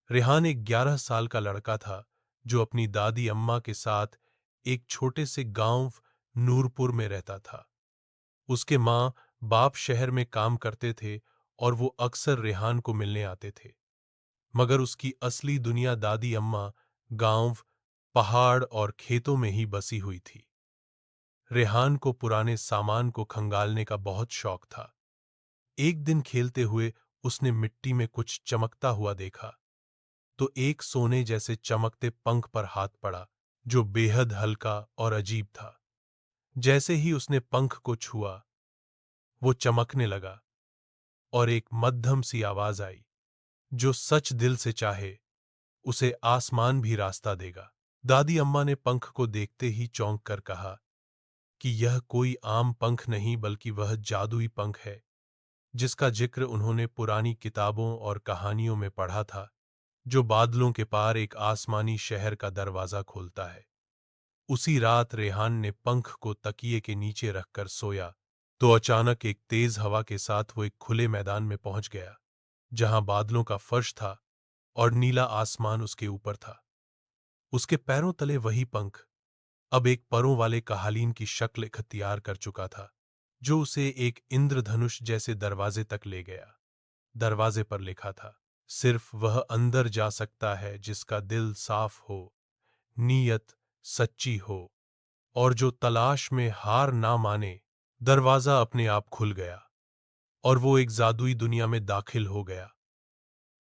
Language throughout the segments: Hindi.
रेहान एक 11 साल का लड़का था जो अपनी दादी अम्मा के साथ एक छोटे से गांव नूरपुर में रहता था। उसके माँ बाप शहर में काम करते थे और वो अक्सर रेहान को मिलने आते थे। मगर उसकी असली दुनिया दादी अम्मा, गांव, पहाड़ और खेतों में ही बसी हुई थी। रेहान को पुराने सामान को खंगालने का बहुत शौक था। एक दिन खेलते हुए उसने मिट्टी में कुछ चमकता हुआ देखा, तो एक सोने जैसे चमकते पंख पर हाथ पड़ा जो बेहद हल्का और अजीब था। जैसे ही उसने पंख को छुआ, वो चमकने लगा और एक मध्यम सी आवाज आई, जो सच दिल से चाहे उसे आसमान भी रास्ता देगा। दादी अम्मा ने पंख को देखते ही चौंक कर कहा कि यह कोई आम पंख नहीं बल्कि वह जादुई पंख है जिसका जिक्र उन्होंने पुरानी किताबों और कहानियों में पढ़ा था, जो बादलों के पार एक आसमानी शहर का दरवाजा खोलता है। उसी रात रेहान ने पंख को तकिए के नीचे रखकर सोया तो अचानक एक तेज हवा के साथ वो एक खुले मैदान में पहुंच गया, जहां बादलों का फर्श था और नीला आसमान उसके ऊपर था। उसके पैरों तले वही पंख अब एक परों वाले कहालीन की शक्ल इख्तियार कर चुका था, जो उसे एक इंद्रधनुष जैसे दरवाजे तक ले गया। दरवाजे पर लिखा था, सिर्फ वह अंदर जा सकता है जिसका दिल साफ हो, नीयत सच्ची हो और जो तलाश में हार ना माने। दरवाजा अपने आप खुल गया और वो एक जादुई दुनिया में दाखिल हो गया,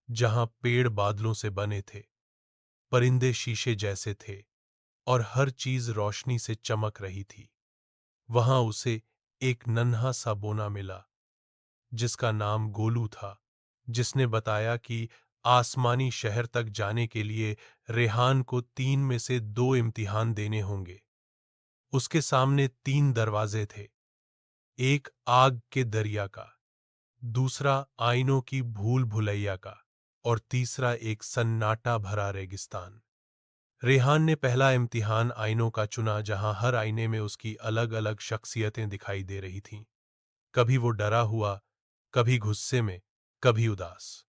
जहां पेड़ बादलों से बने थे, परिंदे शीशे जैसे थे और हर चीज रोशनी से चमक रही थी। वहां उसे एक नन्हा सा बोना मिला जिसका नाम गोलू था, जिसने बताया कि आसमानी शहर तक जाने के लिए रेहान को 3 में से 2 इम्तिहान देने होंगे। उसके सामने 3 दरवाजे थे, एक आग के दरिया का, दूसरा आईनों की भूल भुलैया का और तीसरा एक सन्नाटा भरा रेगिस्तान। रेहान ने पहला इम्तिहान आईनों का चुना, जहां हर आईने में उसकी अलग अलग शख्सियतें दिखाई दे रही थीं। कभी वो डरा हुआ, कभी गुस्से में, कभी उदास।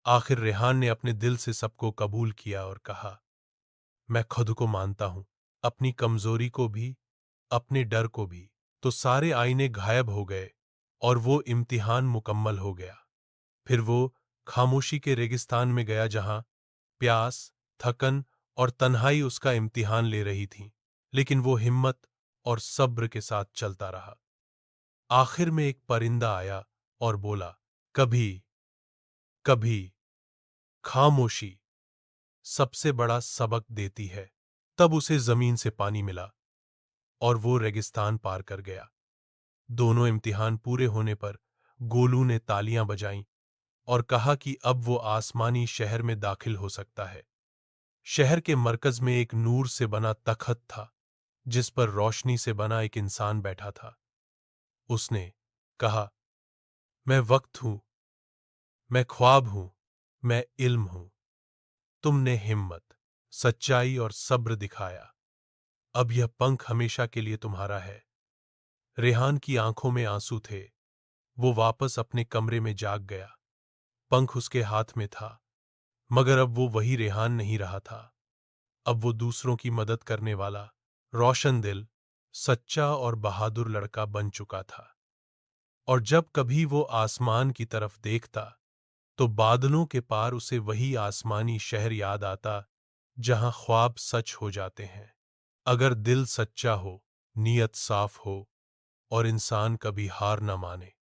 आखिर रेहान ने अपने दिल से सबको कबूल किया और कहा, मैं खुद को मानता हूं, अपनी कमजोरी को भी, अपने डर को भी। तो सारे आईने गायब हो गए और वो इम्तिहान मुकम्मल हो गया। फिर वो खामोशी के रेगिस्तान में गया, जहां प्यास, थकन और तन्हाई उसका इम्तिहान ले रही थीं, लेकिन वो हिम्मत और सब्र के साथ चलता रहा। आखिर में एक परिंदा आया और बोला, कभी कभी खामोशी सबसे बड़ा सबक देती है। तब उसे जमीन से पानी मिला और वो रेगिस्तान पार कर गया। दोनों इम्तिहान पूरे होने पर गोलू ने तालियां बजाईं और कहा कि अब वो आसमानी शहर में दाखिल हो सकता है। शहर के मरकज में एक नूर से बना तख्त था, जिस पर रोशनी से बना एक इंसान बैठा था। उसने कहा, मैं वक्त हूं, मैं ख्वाब हूं, मैं इल्म हूं। तुमने हिम्मत, सच्चाई और सब्र दिखाया। अब यह पंख हमेशा के लिए तुम्हारा है। रेहान की आंखों में आंसू थे। वो वापस अपने कमरे में जाग गया। पंख उसके हाथ में था, मगर अब वो वही रेहान नहीं रहा था। अब वो दूसरों की मदद करने वाला, रोशन दिल, सच्चा और बहादुर लड़का बन चुका था। और जब कभी वो आसमान की तरफ देखता, तो बादलों के पार उसे वही आसमानी शहर याद आता, जहां ख्वाब सच हो जाते हैं, अगर दिल सच्चा हो, नीयत साफ हो और इंसान कभी हार न माने।